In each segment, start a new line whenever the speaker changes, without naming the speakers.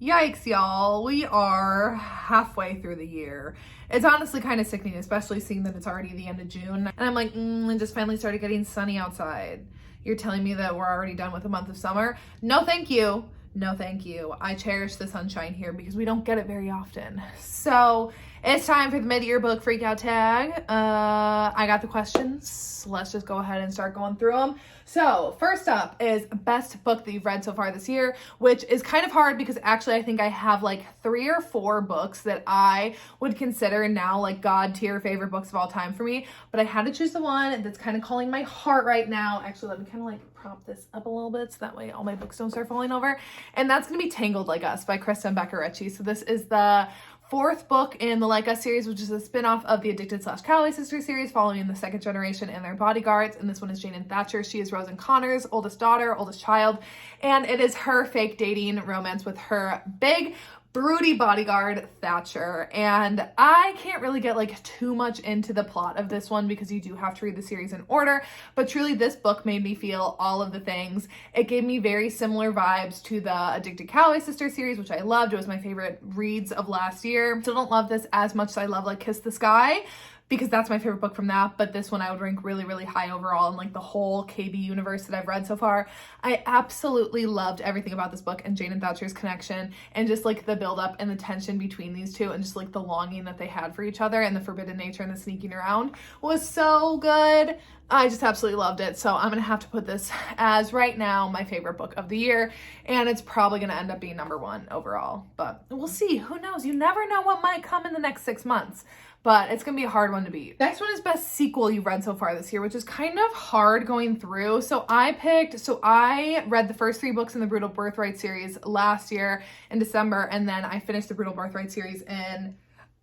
Yikes, y'all. We are halfway through the year. It's honestly kind of sickening, especially seeing that it's already the end of June. And I'm like, it just finally started getting sunny outside. You're telling me that we're already done with the month of summer? No, thank you. No, thank you. I cherish the sunshine here because we don't get it very often. So it's time for the mid-year book freakout tag. I got the questions. Let's just go ahead and start going through them. So first up is best book that you've read so far this year, which is kind of hard because actually I think I have like 3 or 4 books that I would consider now like God tier favorite books of all time for me. But I had to choose the one that's kind of calling my heart right now. Actually, let me kind of like prop this up a little bit so that way all my books don't start falling over. And that's going to be Tangled Like Us by Kristen Becker-Ritchie. So this is the 4th book in the Like Us series, which is a spin-off of the Addicted/Calloway Sisters series, following the 2nd generation and their bodyguards. And this one is Jane and Thatcher. She is Rose and Connor's oldest daughter, oldest child, and it is her fake dating romance with her big broody bodyguard Thatcher. And I can't really get like too much into the plot of this one because you do have to read the series in order, but truly this book made me feel all of the things. It gave me very similar vibes to the Addicted Calloway Sisters series, which I loved. It was my favorite reads of last year. Still don't love this as much as I love like Kiss the Sky, because that's my favorite book from that, but this one I would rank really, really high overall in like the whole KB universe that I've read so far. I absolutely loved everything about this book and Jane and Thatcher's connection and just like the buildup and the tension between these two and just like the longing that they had for each other and the forbidden nature and the sneaking around was so good. I just absolutely loved it. So I'm going to have to put this as right now my favorite book of the year, and it's probably going to end up being number 1 overall, but we'll see. Who knows? You never know what might come in the next 6 months. But it's going to be a hard one to beat. Next one is best sequel you've read so far this year, which is kind of hard going through. So I read the first 3 books in the Brutal Birthright series last year in December, and then I finished the Brutal Birthright series in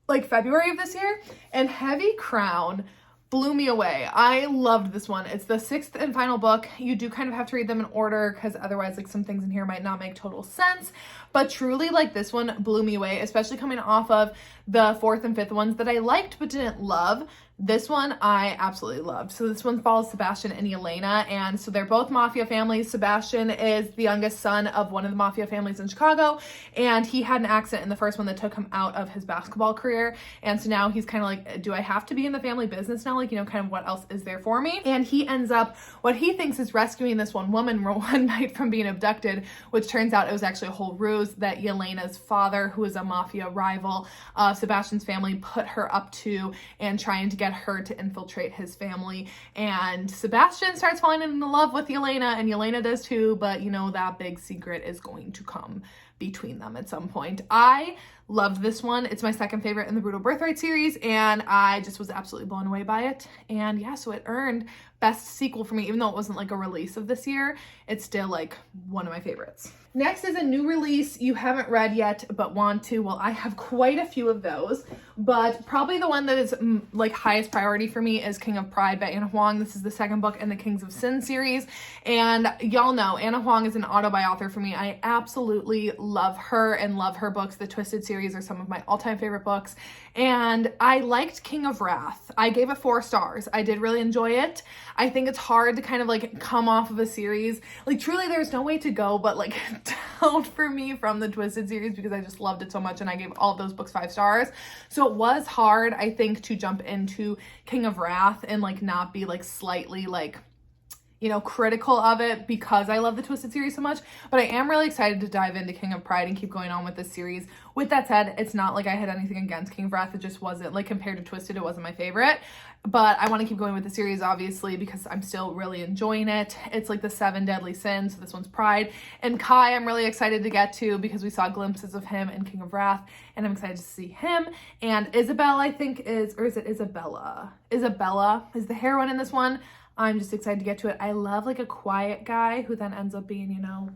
like February of this year, and Heavy Crown blew me away. I loved this one. It's the 6th and final book. You do kind of have to read them in order because otherwise like some things in here might not make total sense. But truly like this one blew me away, especially coming off of the 4th and 5th ones that I liked but didn't love. This one I absolutely loved. So this one follows Sebastian and Yelena, and so they're both mafia families. Sebastian is the youngest son of one of the mafia families in Chicago, and he had an accident in the first one that took him out of his basketball career, and so now he's kind of like, do I have to be in the family business now? Like, you know, kind of what else is there for me? And he ends up, what he thinks is rescuing this one woman one night from being abducted, which turns out it was actually a whole ruse that Yelena's father, who is a mafia rival of Sebastian's family, put her up to and trying to get her to infiltrate his family. And Sebastian starts falling in love with Yelena, and Yelena does too, but you know, that big secret is going to come between them at some point. I loved this one. It's my 2nd favorite in the Brutal Birthright series, and I just was absolutely blown away by it. And yeah, so it earned best sequel for me, even though it wasn't like a release of this year. It's still like one of my favorites. Next is a new release you haven't read yet but want to. Well, I have quite a few of those, but probably the one that is like highest priority for me is King of Pride by Anna Huang. This is the 2nd book in the Kings of Sin series, and y'all know Anna Huang is an auto-bi-author for me. I absolutely love her and love her books. The Twisted series are some of my all-time favorite books, and I liked King of Wrath. I gave it 4 stars. I did really enjoy it. I think it's hard to kind of like come off of a series. Like truly there's no way to go but like down for me from the Twisted series because I just loved it so much and I gave all of those books 5 stars. So it was hard, I think, to jump into King of Wrath and like not be like slightly like, you know, critical of it because I love the Twisted series so much, but I am really excited to dive into King of Pride and keep going on with this series. With that said, it's not like I had anything against King of Wrath. It just wasn't, like, compared to Twisted, it wasn't my favorite, but I want to keep going with the series, obviously, because I'm still really enjoying it. It's like the 7 deadly sins, so this one's Pride, and Kai I'm really excited to get to because we saw glimpses of him in King of Wrath, and I'm excited to see him. And Isabel, I think is, or is it Isabella? Isabella is the heroine in this one. I'm just excited to get to it. I love like a quiet guy who then ends up being, you know,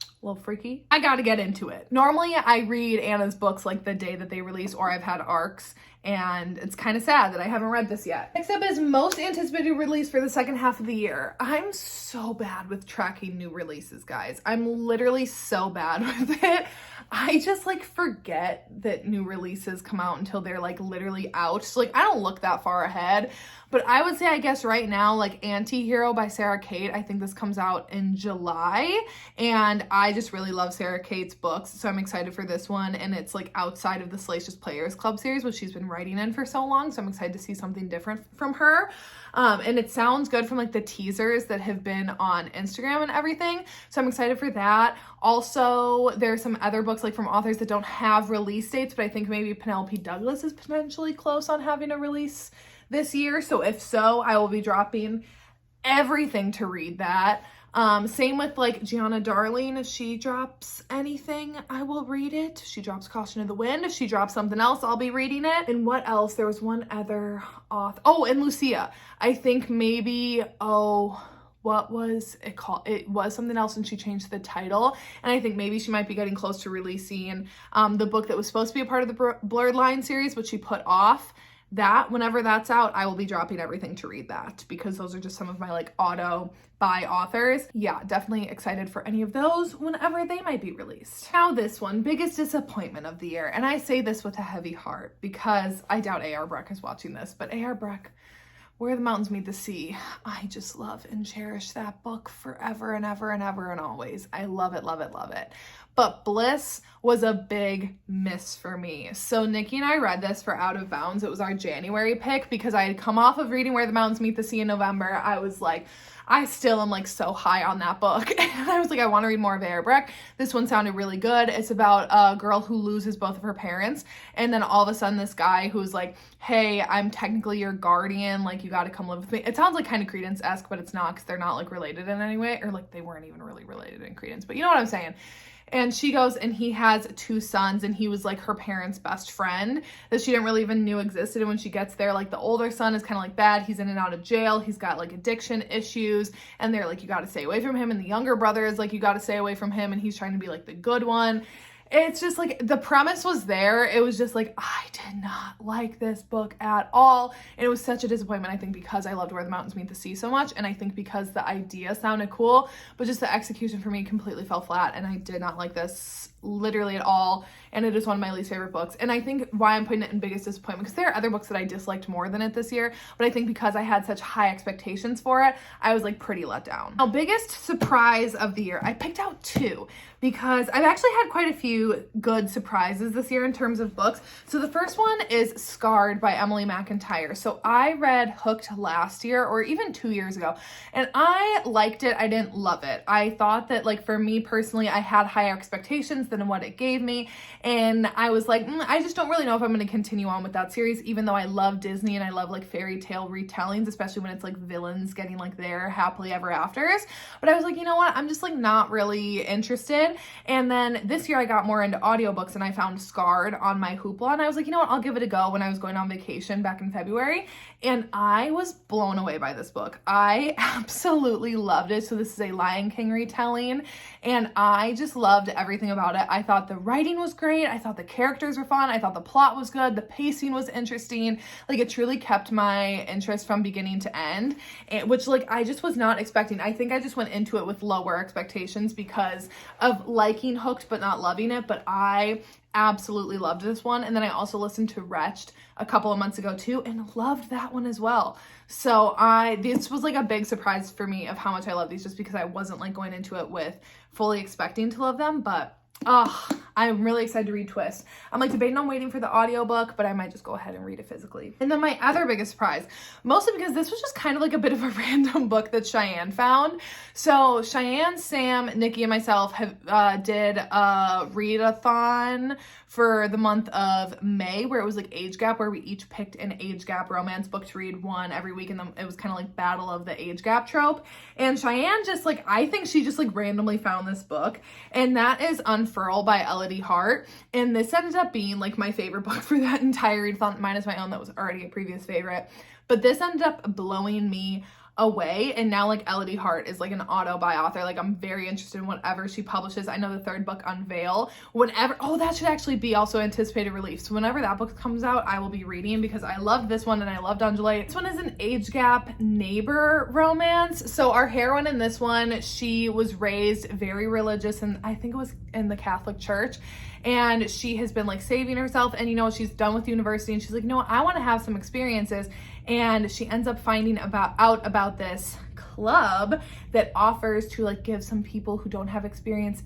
a little freaky. I gotta get into it. Normally I read Anna's books like the day that they release, or I've had arcs, and it's kind of sad that I haven't read this yet. Next up is most anticipated release for the second half of the year. I'm so bad with tracking new releases, guys. I'm literally so bad with it. I just like forget that new releases come out until they're like literally out. So like I don't look that far ahead, But I would say, I guess right now, like Antihero by Sarah Kate, I think this comes out in July, and I just really love Sarah Kate's books, so I'm excited for this one. And it's like outside of the Salacious Players Club series, which she's been writing in for so long, so I'm excited to see something different from her. And it sounds good from like the teasers that have been on Instagram and everything, so I'm excited for that. Also, there's some other books like from authors that don't have release dates, but I think maybe Penelope Douglas is potentially close on having a release this year. So if so, I will be dropping everything to read that. Same with like Gianna Darling. If she drops anything, I will read it. If she drops Caution of the Wind, if she drops something else, I'll be reading it. And what else? There was one other author. Oh, and Lucia. I think maybe, what was it called? It was something else and she changed the title. And I think maybe she might be getting close to releasing the book that was supposed to be a part of the Blurred Line series, but she put off. That whenever that's out, I will be dropping everything to read that, because those are just some of my like auto buy authors. Yeah, definitely excited for any of those whenever they might be released. Now this one, biggest disappointment of the year, and I say this with a heavy heart because I doubt A.R. Breck is watching this, but A.R. Breck, Where the Mountains Meet the Sea, I just love and cherish that book forever and ever and ever and always. I love it, love it, love it. But Bliss was a big miss for me. So Nikki and I read this for Out of Bounds. It was our January pick because I had come off of reading Where the Mountains Meet the Sea in November. I was like, I still am like so high on that book. And I was like, I want to read more of A.R. Breck. This one sounded really good. It's about a girl who loses both of her parents. And then all of a sudden this guy who's like, hey, I'm technically your guardian. Like, you got to come live with me. It sounds like kind of Credence-esque, but it's not, because they're not like related in any way. Or like they weren't even really related in Credence. But you know what I'm saying. And she goes, and he has 2 sons, and he was like her parents' best friend that she didn't really even knew existed. And when she gets there, like the older son is kind of like bad. He's in and out of jail. He's got like addiction issues, and they're like, you got to stay away from him. And the younger brother is like, you got to stay away from him. And he's trying to be like the good one. It's just like the premise was there. It was just like, I did not like this book at all. And it was such a disappointment, I think, because I loved Where the Mountains Meet the Sea so much. And I think because the idea sounded cool, but just the execution for me completely fell flat. And I did not like this literally at all. And it is one of my least favorite books. And I think why I'm putting it in biggest disappointment, because there are other books that I disliked more than it this year, but I think because I had such high expectations for it, I was like pretty let down. Now, biggest surprise of the year, I picked out 2 because I've actually had quite a few good surprises this year in terms of books. So the first one is Scarred by Emily McIntyre. So I read Hooked last year, or even 2 years ago, and I liked it. I didn't love it. I thought that, like, for me personally, I had higher expectations than what it gave me. And I was like, I just don't really know if I'm going to continue on with that series, even though I love Disney and I love like fairy tale retellings, especially when it's like villains getting like their happily ever afters. But I was like, you know what? I'm just like not really interested. And then this year I got more into audiobooks and I found Scarred on my Hoopla. And I was like, you know what? I'll give it a go when I was going on vacation back in February. And I was blown away by this book. I absolutely loved it. So this is a Lion King retelling, and I just loved everything about it. I thought the writing was great. I thought the characters were fun. I thought the plot was good. The pacing was interesting. Like, it truly kept my interest from beginning to end, which like I just was not expecting. I think I just went into it with lower expectations because of liking Hooked but not loving it. But I absolutely loved this one. And then I also listened to Wretched a couple of months ago too and loved that one as well. So this was like a big surprise for me of how much I love these, just because I wasn't like going into it with fully expecting to love them. But I'm really excited to read Twist. I'm like debating on waiting for the audiobook, but I might just go ahead and read it physically. And then my other biggest surprise, mostly because this was just kind of like a bit of a random book that Cheyenne found. So Cheyenne, Sam, Nikki, and myself have did a readathon for the month of May, where it was like age gap, where we each picked an age gap romance book to read one every week, and then it was kind of like battle of the age gap trope. And Cheyenne just like, I think she just like randomly found this book, and that is Unfurl by Elodie Hart. And this ended up being like my favorite book for that entire readathon, minus my own that was already a previous favorite. But this ended up blowing me away, and now like Elodie Hart is like an auto buy author. Like, I'm very interested in whatever she publishes. I know the third book, Unveil, that should actually be also anticipated release. So whenever that book comes out, I will be reading, because I loved this one and I loved Undulate. This one is an age gap neighbor romance. So our heroine in this one, she was raised very religious, and I think it was in the Catholic Church. And she has been like saving herself, and you know, she's done with university, and she's like, you know what, I want to have some experiences. and she ends up finding out about this club that offers to like give some people who don't have experience,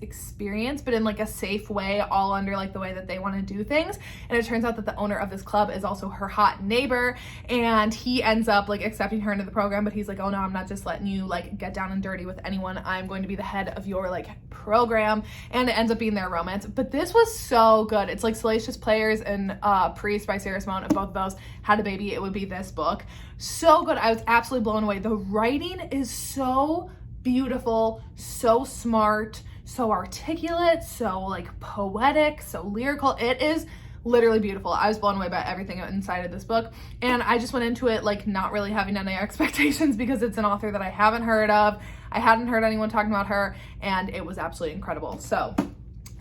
but in like a safe way, all under like the way that they want to do things. And it turns out that the owner of this club is also her hot neighbor, and he ends up like accepting her into the program, but he's like, oh no, I'm not just letting you like get down and dirty with anyone. I'm going to be the head of your like program. And it ends up being their romance. But this was so good. It's like Salacious Players and Priest by Sarah Simone, and both of those had a baby, it would be this book. So good. I was absolutely blown away. The writing is so beautiful, so smart, so articulate, so like poetic, so lyrical. It is literally beautiful. I was blown away by everything inside of this book, and I just went into it like not really having any expectations because it's an author that I haven't heard of. I hadn't heard anyone talking about her, and it was absolutely incredible. So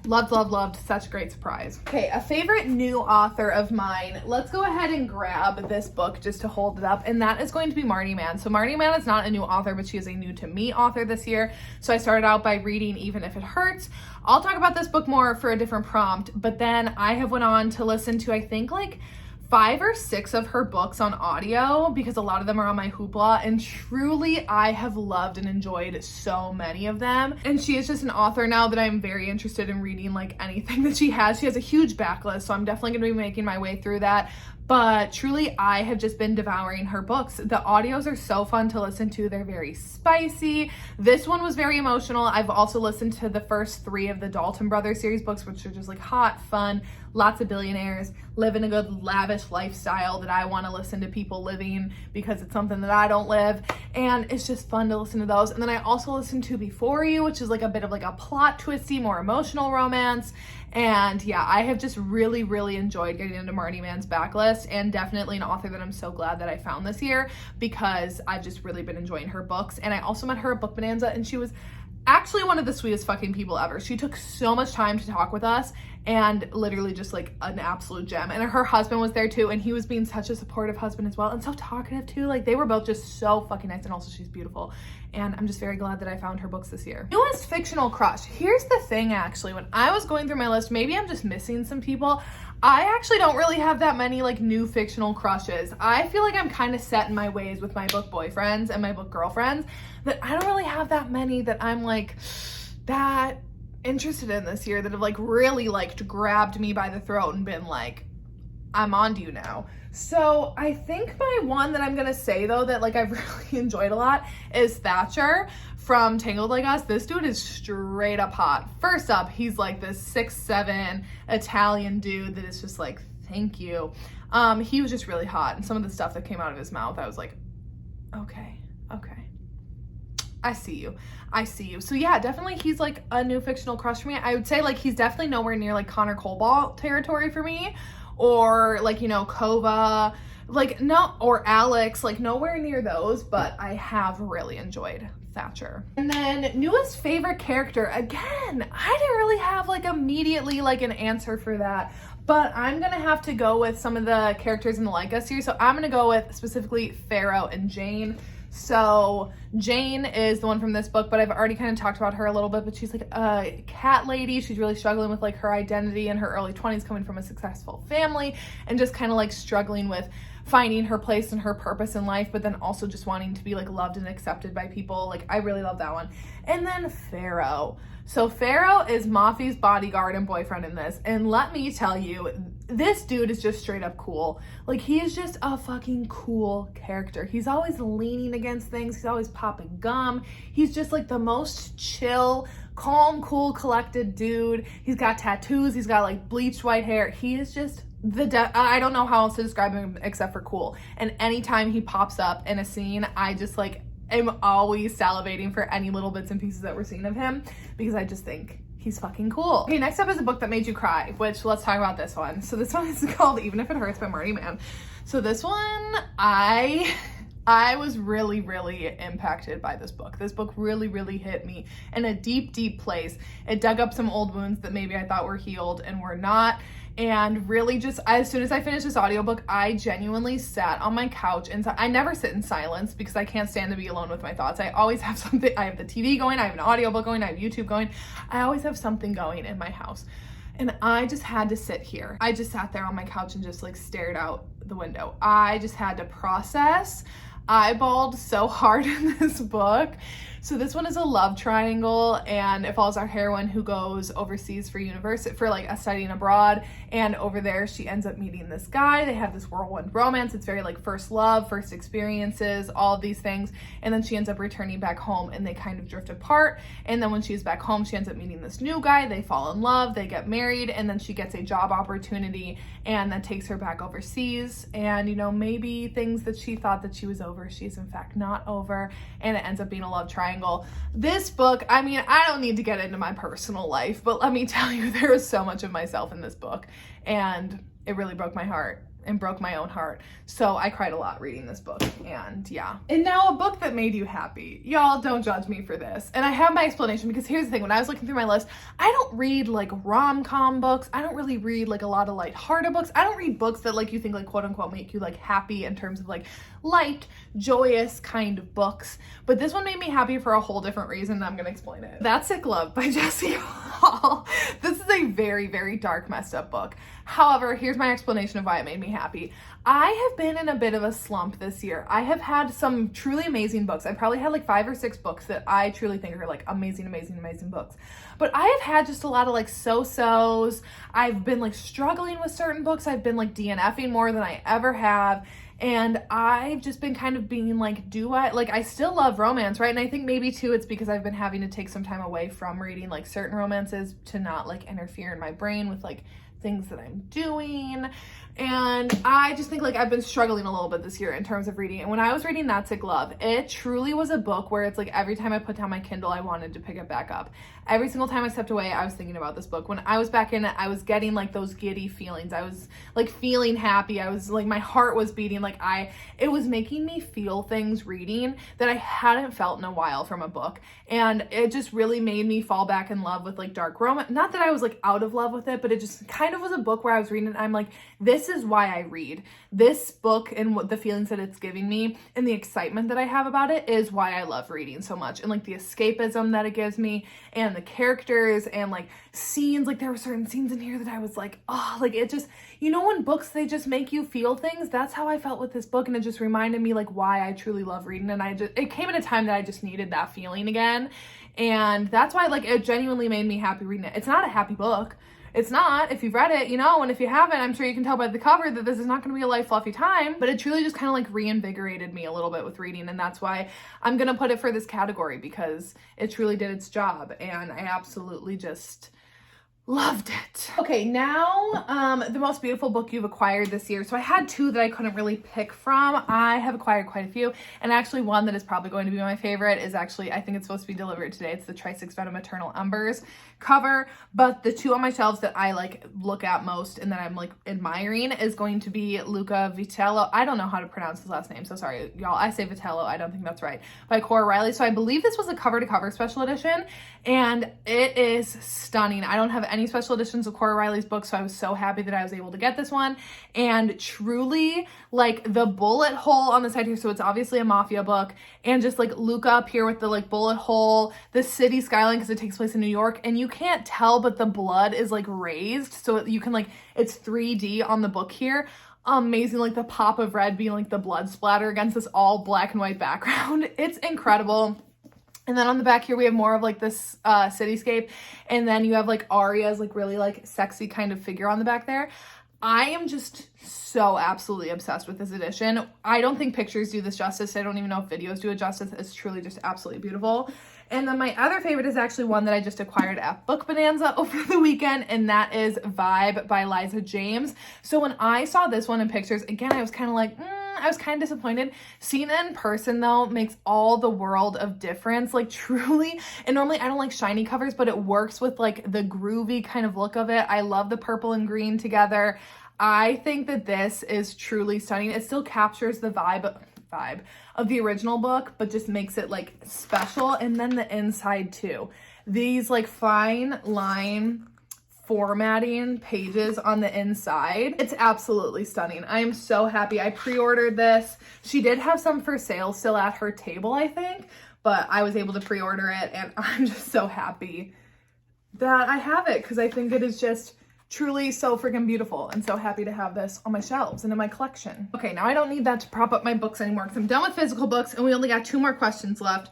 loved, such a great surprise. Okay, a favorite new author of mine. Let's go ahead and grab this book just to hold it up, and that is going to be Marty Man. So Marty Man is not a new author, but she is a new to me author this year. So I started out by reading Even If It Hurts. I'll talk about this book more for a different prompt, but then I have went on to listen to, I think, like 5 or 6 of her books on audio, because a lot of them are on my Hoopla, and truly I have loved and enjoyed so many of them. And she is just an author now that I'm very interested in reading like anything that she has. She has a huge backlist, so I'm definitely going to be making my way through that. But truly, I have just been devouring her books. The audios are so fun to listen to. They're very spicy. This one was very emotional. I've also listened to the first 3 of the Dalton Brothers series books, which are just like hot, fun, lots of billionaires, living a good lavish lifestyle that I want to listen to people living because it's something that I don't live. And it's just fun to listen to those. And then I also listened to Before You, which is like a bit of like a plot twisty, more emotional romance. And yeah, I have just really enjoyed getting into Marty Man's backlist, and definitely an author that I'm so glad that I found this year because I've just really been enjoying her books. And I also met her at Book Bonanza, and she was actually one of the sweetest fucking people ever. She took so much time to talk with us, and literally just like an absolute gem. And her husband was there too, and he was being such a supportive husband as well, and so talkative too. Like they were both just so fucking nice, and also she's beautiful. And I'm just very glad that I found her books this year. Newest Fictional Crush. Here's the thing, actually, when I was going through my list, maybe I'm just missing some people. I actually don't really have that many like new fictional crushes. I feel like I'm kind of set in my ways with my book boyfriends and my book girlfriends, that I don't really have that many that I'm like that interested in this year, that have like really like grabbed me by the throat and been like, I'm on to you now. So I think my one that I'm gonna say though that like I've really enjoyed a lot is Thatcher from Tangled Like Us. This dude is straight up hot. First up, he's like this 6'7" Italian dude that is just like, thank you. He was just really hot, and some of the stuff that came out of his mouth, I was like, okay. I see you. So yeah, definitely he's like a new fictional crush for me. I would say like he's definitely nowhere near like Connor Cobalt territory for me, or like, you know, Kova, like no, or Alex, like nowhere near those, but I have really enjoyed Thatcher. And then newest favorite character, again, I didn't really have like immediately like an answer for that, but I'm gonna have to go with some of the characters in the Like Us series. So I'm gonna go with specifically Pharaoh and Jane. So Jane is the one from this book, but I've already kind of talked about her a little bit, but she's like a cat lady. She's really struggling with like her identity in her early 20s, coming from a successful family, and just kind of like struggling with finding her place and her purpose in life, but then also just wanting to be like loved and accepted by people. Like I really love that one. And then Pharaoh. So Pharaoh is Mafi's bodyguard and boyfriend in this, and let me tell you, this dude is just straight up cool. Like he is just a fucking cool character. He's always leaning against things. He's always popping gum. He's just like the most chill, calm, cool, collected dude. He's got tattoos. He's got like bleached white hair. He is just I don't know how else to describe him except for cool. And anytime he pops up in a scene, I just like am always salivating for any little bits and pieces that we're seeing of him, because I just think he's fucking cool. Okay, next up is a book that made you cry, which let's talk about this one. So this one is called Even If It Hurts by Marty Man. So this one, I was really impacted by this book. This book really hit me in a deep place. It dug up some old wounds that maybe I thought were healed and were not. And really just, as soon as I finished this audiobook, I genuinely sat on my couch, and I never sit in silence because I can't stand to be alone with my thoughts. I always have something. I have the TV going, I have an audiobook going, I have YouTube going. I always have something going in my house. And I just had to sit here. I just sat there on my couch and just like stared out the window. I just had to process. I bawled so hard in this book. So this one is a love triangle, and it follows our heroine who goes overseas for university, for like a studying abroad, and over there she ends up meeting this guy. They have this whirlwind romance. It's very like first love, first experiences, all of these things, and then she ends up returning back home and they kind of drift apart. And then when she's back home, she ends up meeting this new guy. They fall in love, they get married, and then she gets a job opportunity, and that takes her back overseas. And you know, maybe things that she thought that she was over, she's in fact not over, and it ends up being a love triangle. This book, I mean, I don't need to get into my personal life, but let me tell you, there is so much of myself in this book, and it really broke my heart and broke my own heart. So I cried a lot reading this book, and yeah. And now a book that made you happy. Y'all don't judge me for this. And I have my explanation, because here's the thing, when I was looking through my list, I don't read like rom-com books. I don't really read like a lot of lighthearted books. I don't read books that like you think like quote unquote make you like happy in terms of like light, joyous kind of books. But this one made me happy for a whole different reason, and I'm gonna explain it. That's Sick Love by Jessie Hall. This is a very, very dark, messed up book. However, here's my explanation of why it made me happy. I have been in a bit of a slump this year. I have had some truly amazing books. I probably had like 5 or 6 books that I truly think are like amazing, amazing, amazing books. But I have had just a lot of like so-sos. I've been like struggling with certain books. I've been like DNFing more than I ever have. And I've just been kind of being like, I still love romance, right? And I think maybe too, it's because I've been having to take some time away from reading like certain romances to not like interfere in my brain with like things that I'm doing. And I just think like I've been struggling a little bit this year in terms of reading. And when I was reading That's Sick Love, it truly was a book where it's like every time I put down my Kindle, I wanted to pick it back up. Every single time I stepped away, I was thinking about this book. When I was back in it, I was getting like those giddy feelings. I was like feeling happy. I was like, my heart was beating. It was making me feel things reading that I hadn't felt in a while from a book. And it just really made me fall back in love with like dark romance. Not that I was like out of love with it, but it just kind of was a book where I was reading it and I'm like, this is why I read. This book and what the feelings that it's giving me and the excitement that I have about it is why I love reading so much. And like the escapism that it gives me and the characters and like scenes, like there were certain scenes in here that I was like, oh, like it just, you know, when books, they just make you feel things. That's how I felt with this book. And it just reminded me like why I truly love reading. And it came at a time that I just needed that feeling again. And that's why like it genuinely made me happy reading it. It's not a happy book. It's not, if you've read it, you know, and if you haven't, I'm sure you can tell by the cover that this is not going to be a light, fluffy time, but it truly just kind of like reinvigorated me a little bit with reading. And that's why I'm going to put it for this category, because it truly did its job. And I absolutely just loved it. Okay, now the most beautiful book you've acquired this year. So I had 2 that I couldn't really pick from. I have acquired quite a few, and actually one that is probably going to be my favorite is actually, I think it's supposed to be delivered today. It's the Tri-Six Venom Eternal Embers cover, but the 2 on my shelves that I like look at most and that I'm like admiring is going to be Luca Vitello. I don't know how to pronounce his last name, so sorry y'all. I say Vitello, I don't think that's right, by Cora Riley. So I believe this was a cover to cover special edition, and it is stunning. I don't have any special editions of Cora Riley's books, so I was so happy that I was able to get this one. And truly, like the bullet hole on the side here, so it's obviously a mafia book, and just like Luca up here with the like bullet hole, the city skyline, because it takes place in New York, and you can't tell, but the blood is like raised, so you can like, it's 3D on the book here. Amazing, like the pop of red being like the blood splatter against this all black and white background. It's incredible. And then on the back here, we have more of like this cityscape. And then you have like Aria's like really like sexy kind of figure on the back there. I am just so absolutely obsessed with this edition. I don't think pictures do this justice. I don't even know if videos do it justice. It's truly just absolutely beautiful. And then my other favorite is actually one that I just acquired at Book Bonanza over the weekend, and that is Vibe by Liza James. So when I saw this one in pictures, again, I was kind of like, I was kind of disappointed. Seeing it in person though makes all the world of difference, like truly. And normally I don't like shiny covers, but it works with like the groovy kind of look of it. I love the purple and green together. I think that this is truly stunning. It still captures the vibe of the original book, but just makes it like special. And then the inside too. These like fine line formatting pages on the inside. It's absolutely stunning. I am so happy. I pre-ordered this. She did have some for sale still at her table, I think, but I was able to pre-order it, and I'm just so happy that I have it, because I think it is just truly so freaking beautiful, and so happy to have this on my shelves and in my collection. Okay, now I don't need that to prop up my books anymore because I'm done with physical books and we only got 2 more questions left.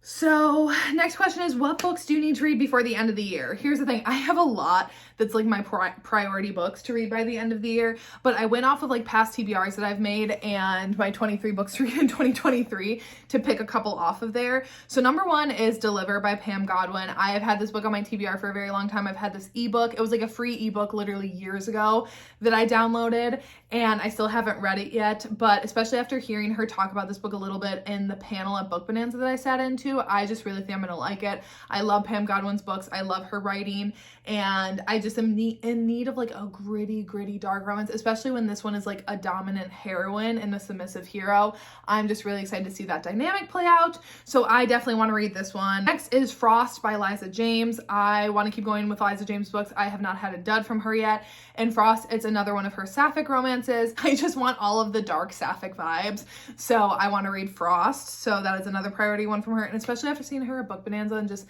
So next question is, what books do you need to read before the end of the year? Here's the thing, I have a lot that's like my priority books to read by the end of the year, but I went off of like past TBRs that I've made and my 23 books to read in 2023 to pick a couple off of there. So number 1 is Deliver by Pam Godwin. I have had this book on my TBR for a very long time. I've had this ebook. It was like a free ebook literally years ago that I downloaded, and I still haven't read it yet, but especially after hearing her talk about this book a little bit in the panel at Book Bonanza that I sat into, I just really think I'm gonna like it. I love Pam Godwin's books. I love her writing, and I just am in need of like a gritty dark romance, especially when this one is like a dominant heroine and a submissive hero. I'm just really excited to see that dynamic play out, so I definitely want to read this one. Next is Frost by Liza James. I want to keep going with Liza James books. I have not had a dud from her yet, and Frost, it's another one of her sapphic romances. I just want all of the dark sapphic vibes, so I want to read Frost, so that is another priority one from her, and especially after seeing her at Book Bonanza and just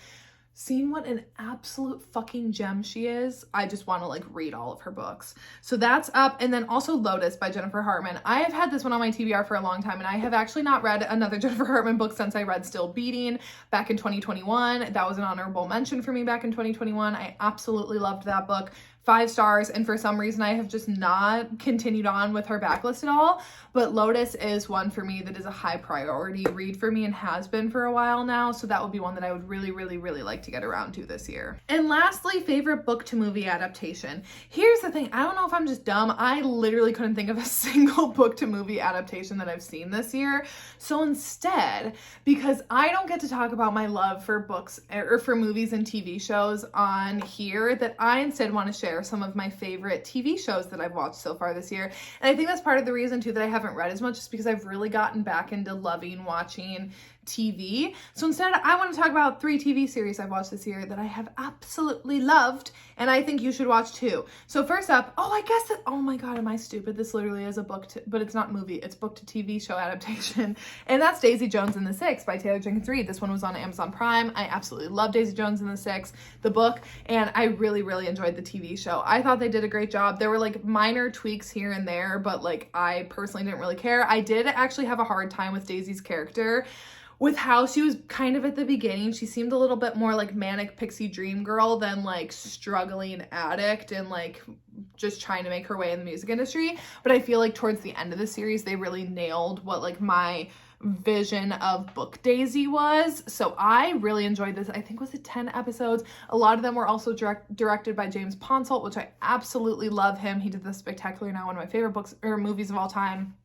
seeing what an absolute fucking gem she is, I just want to like read all of her books. So that's up. And then also Lotus by Jennifer Hartman. I have had this one on my TBR for a long time, and I have actually not read another Jennifer Hartman book since I read Still Beating back in 2021. That was an honorable mention for me back in 2021. I absolutely loved that book. 5 stars, and for some reason I have just not continued on with her backlist at all, but Lotus is one for me that is a high priority read for me and has been for a while now, so that would be one that I would really like to get around to this year. And lastly, favorite book to movie adaptation. Here's the thing, I don't know if I'm just dumb, I literally couldn't think of a single book to movie adaptation that I've seen this year, so instead, because I don't get to talk about my love for books or for movies and TV shows on here, that I instead want to share some of my favorite TV shows that I've watched so far this year. And I think that's part of the reason too that I haven't read as much, is because I've really gotten back into loving watching TV. So instead, I want to talk about 3 TV series I've watched this year that I have absolutely loved, and I think you should watch too. So first up, oh my god, am I stupid? This literally is a book to, but it's not movie, it's book to TV show adaptation, and that's Daisy Jones and the Six by Taylor Jenkins Reid. This one was on Amazon Prime. I absolutely love Daisy Jones and the Six, the book, and I really enjoyed the TV show. I thought they did a great job. There were like minor tweaks here and there, but like I personally didn't really care. I did actually have a hard time with Daisy's character, with how she was kind of at the beginning. She seemed a little bit more like manic pixie dream girl than like struggling addict and like just trying to make her way in the music industry. But I feel like towards the end of the series, they really nailed what like my vision of book Daisy was. So I really enjoyed this. I think was it 10 episodes. A lot of them were also directed by James Ponsoldt, which I absolutely love him. He did The Spectacular Now, one of my favorite books or movies of all time.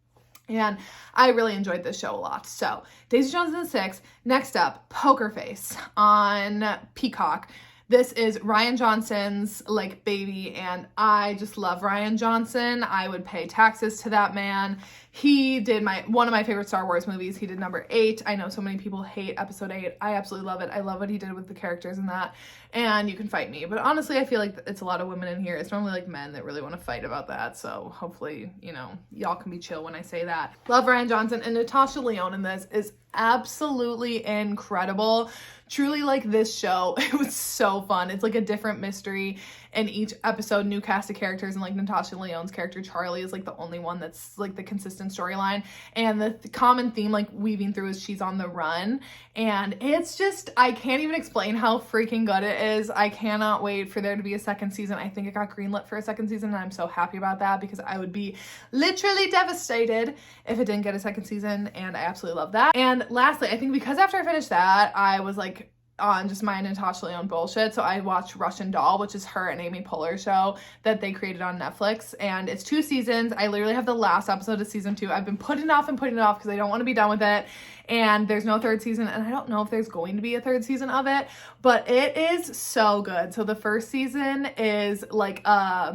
And I really enjoyed this show a lot. So Daisy Jones and the Six. Next up, Poker Face on Peacock. This is Rian Johnson's like baby, and I just love Rian Johnson. I would pay taxes to that man. He did one of my favorite Star Wars movies. He did number 8. I know so many people hate episode 8. I absolutely love it. I love what he did with the characters in that. And you can fight me. But honestly, I feel like it's a lot of women in here. It's normally like men that really want to fight about that. So hopefully, you know, y'all can be chill when I say that. Love Rian Johnson, and Natasha Lyonne in this is absolutely incredible. Truly, like, this show, it was so fun. It's like a different mystery in each episode, new cast of characters, and like Natasha Lyonne's character Charlie is like the only one that's like the consistent storyline, and the common theme like weaving through is she's on the run, and it's just, I can't even explain how freaking good it is. I cannot wait for there to be a second season. I think it got greenlit for a second season, and I'm so happy about that because I would be literally devastated if it didn't get a second season, and I absolutely love that. And lastly, I think because after I finished that, I was like on just my Natasha Lyonne bullshit, so I watched Russian Doll, which is her and Amy Poehler's show that they created on Netflix, and it's 2 seasons. I literally have the last episode of season 2. I've been putting it off because I don't want to be done with it, and there's no 3rd season, and I don't know if there's going to be a 3rd season of it, but it is so good. So the first season is like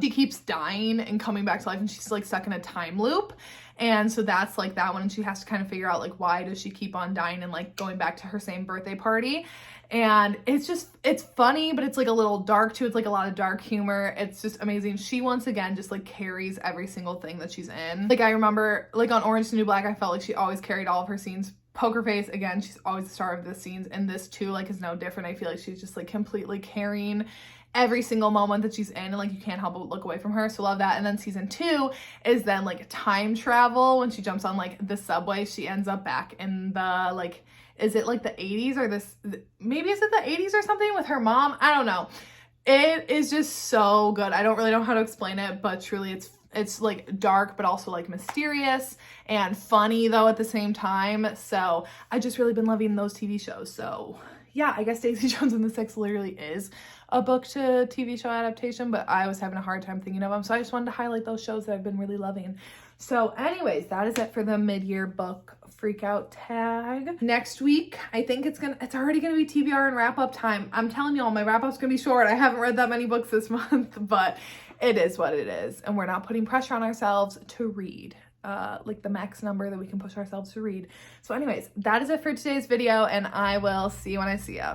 she keeps dying and coming back to life, and she's like stuck in a time loop. And so that's like that one, and she has to kind of figure out like why does she keep on dying and like going back to her same birthday party. And it's funny, but it's like a little dark too. It's like a lot of dark humor. It's just amazing. She once again just like carries every single thing that she's in. Like I remember like on Orange is the New Black, I felt like she always carried all of her scenes. Poker Face, again, she's always the star of the scenes, and this too like is no different. I feel like she's just like completely carrying every single moment that she's in, and like you can't help but look away from her, so love that. And then season 2 is then like time travel. When she jumps on like the subway, she ends up back in the like, is it like the 80s or this, maybe is it the 80s or something with her mom? I don't know. It is just so good. I don't really know how to explain it, but truly it's like dark but also like mysterious and funny though at the same time. So I just really been loving those TV shows. So yeah, I guess Daisy Jones and the Six literally is a book to TV show adaptation, but I was having a hard time thinking of them. So I just wanted to highlight those shows that I've been really loving. So anyways, that is it for the mid-year book freak out tag. Next week, I think it's already gonna be TBR and wrap up time. I'm telling y'all, my wrap up's gonna be short. I haven't read that many books this month, but it is what it is. And we're not putting pressure on ourselves to read. Like the max number that we can push ourselves to read. So anyways, that is it for today's video, and I will see you when I see ya.